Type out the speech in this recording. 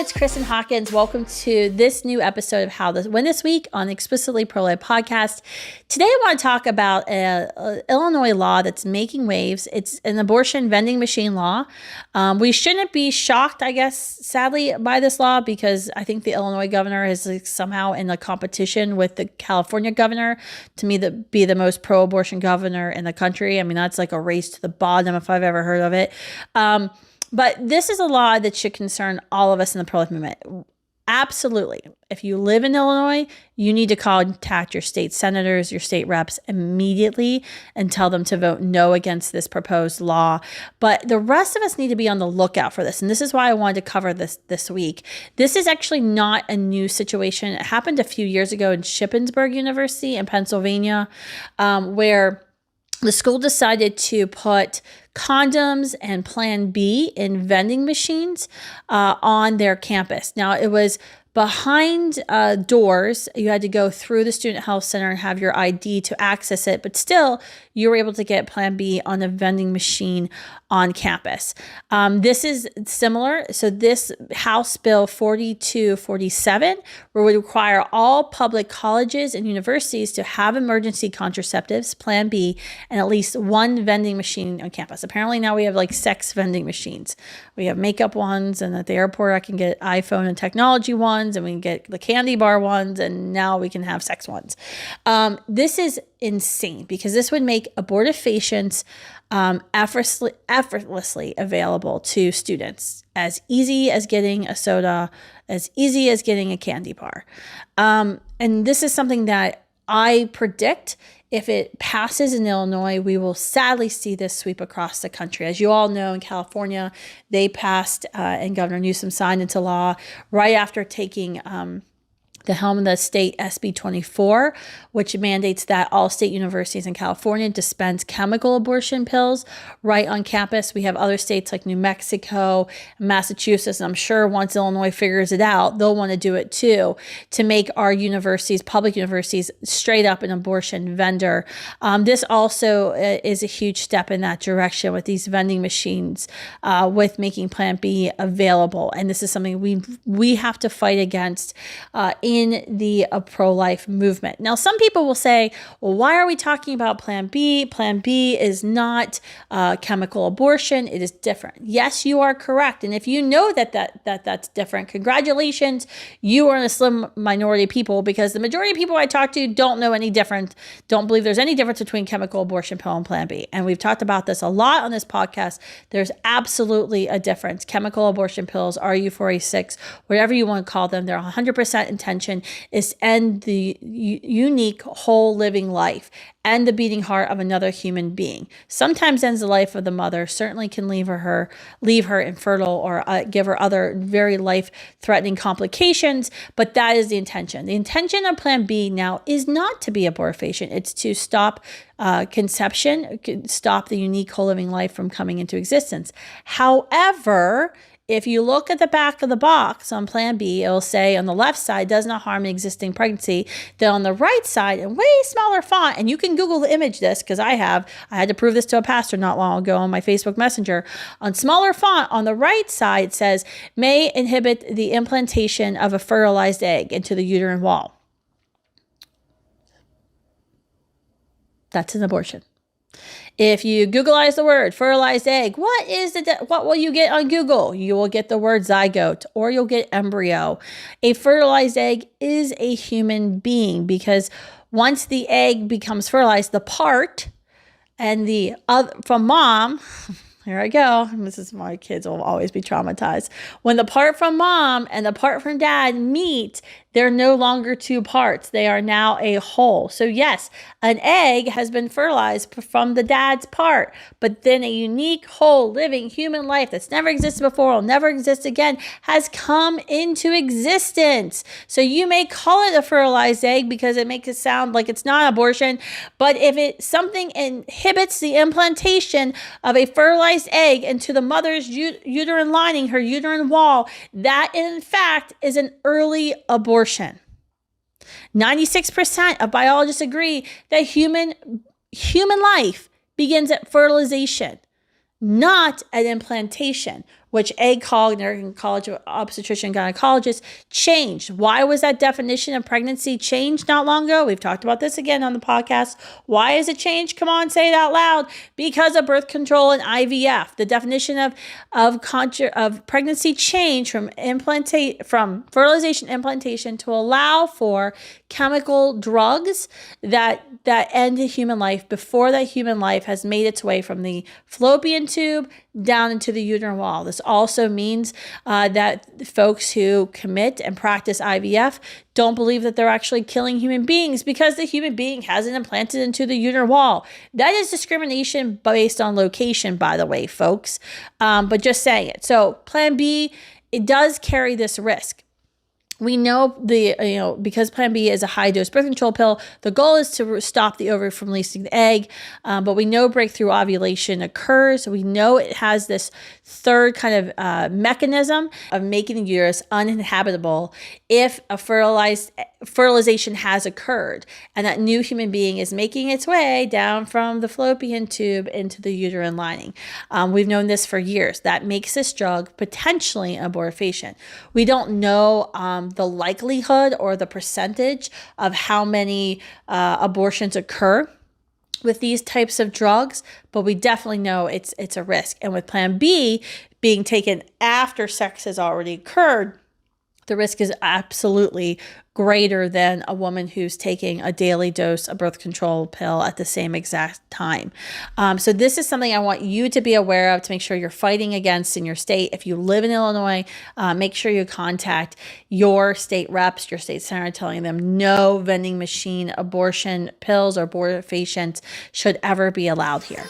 it's Kristen Hawkins. Welcome to this new episode of How to Win This Week on the Explicitly Pro-Life podcast. Today I want to talk about an Illinois law that's making waves. It's an abortion vending machine law. We shouldn't be shocked, I guess, sadly, by this law because I think the Illinois governor is somehow in a competition with the California governor to me be the most pro-abortion governor in the country. I mean, that's like a race to the bottom if I've ever heard of it. But this is a law that should concern all of us in the pro-life movement. Absolutely. If you live in Illinois, you need to contact your state senators, your state reps immediately and tell them to vote no against this proposed law. But the rest of us need to be on the lookout for this. And this is why I wanted to cover this week. This is actually not a new situation. It happened a few years ago in Shippensburg University in Pennsylvania, where the school decided to put condoms and Plan B in vending machines on their campus. Now, it was behind doors. You had to go through the student health center and have your ID to access it, but still you were able to get Plan B on a vending machine on campus. This is similar. So this House Bill 4247 would require all public colleges and universities to have emergency contraceptives, Plan B, and at least one vending machine on campus. Apparently now we have like sex vending machines. We have makeup ones, and at the airport I can get iPhone and technology ones, and we can get the candy bar ones, and now we can have sex ones. This is insane because this would make abortifacients effortlessly available to students, as easy as getting a soda, as easy as getting a candy bar. And this is something that I predict if it passes in Illinois, we will sadly see this sweep across the country. As you all know, in California, they passed and Governor Newsom signed into law right after taking the helm of the state SB 24, which mandates that all state universities in California dispense chemical abortion pills right on campus. We have other states like New Mexico, Massachusetts, and I'm sure once Illinois figures it out, they'll want to do it too, to make our universities, public universities, straight up an abortion vendor. This also is a huge step in that direction with these vending machines, with making Plan B available. And this is something we have to fight against in the pro-life movement. Now, some people will say, well, why are we talking about Plan B? Plan B is not chemical abortion. It is different. Yes, you are correct. And if you know that's different, congratulations, you are in a slim minority of people, because the majority of people I talk to don't know any different, don't believe there's any difference between chemical abortion pill and Plan B. And we've talked about this a lot on this podcast. There's absolutely a difference. Chemical abortion pills, RU486, whatever you want to call them, they're 100% intention is to end the unique whole living life and the beating heart of another human being. Sometimes ends the life of the mother, certainly can leave her infertile or give her other very life-threatening complications, but that is the intention. The intention of Plan B now is not to be abortifacient. It's to stop conception, stop the unique whole living life from coming into existence. However, if you look at the back of the box on Plan B, it'll say on the left side, does not harm an existing pregnancy. Then on the right side, in way smaller font, and you can Google the image this, because I had to prove this to a pastor not long ago on my Facebook Messenger. On smaller font, on the right side, it says, may inhibit the implantation of a fertilized egg into the uterine wall. That's an abortion. If you Googleize the word fertilized egg, what will you get on Google? You will get the word zygote, or you'll get embryo. A fertilized egg is a human being, because once the egg becomes fertilized, the part and the other from mom, here I go. This is my kids will always be traumatized. When the part from mom and the part from dad meet, they're no longer two parts. They are now a whole. So yes, an egg has been fertilized from the dad's part, but then a unique, whole, living human life that's never existed before, will never exist again, has come into existence. So you may call it a fertilized egg because it makes it sound like it's not abortion, but if something inhibits the implantation of a fertilized egg into the mother's uterine lining, her uterine wall, that in fact is an early abortion. 96% of biologists agree that human life begins at fertilization, not at implantation. which ACOG, American College of Obstetrician and Gynecologists, changed. Why was that definition of pregnancy changed not long ago? We've talked about this again on the podcast. Why is it changed? Come on, say it out loud. Because of birth control and IVF. The definition of pregnancy changed from fertilization implantation to allow for chemical drugs that end human life before that human life has made its way from the fallopian tube down into the uterine wall. This also means that folks who commit and practice IVF don't believe that they're actually killing human beings because the human being hasn't implanted into the uterine wall. That is discrimination based on location, by the way, folks. But just saying it. So Plan B, it does carry this risk. We know because Plan B is a high dose birth control pill, the goal is to stop the ovary from releasing the egg. But we know breakthrough ovulation occurs. We know it has this third kind of mechanism of making the uterus uninhabitable if a fertilization has occurred and that new human being is making its way down from the fallopian tube into the uterine lining. We've known this for years. That makes this drug potentially an abortifacient. We don't know the likelihood or the percentage of how many abortions occur with these types of drugs, but we definitely know it's a risk. And with Plan B being taken after sex has already occurred, the risk is absolutely greater than a woman who's taking a daily dose of birth control pill at the same exact time. So this is something I want you to be aware of to make sure you're fighting against in your state. If you live in Illinois, make sure you contact your state reps, your state senator, telling them no vending machine abortion pills or abortifacients should ever be allowed here.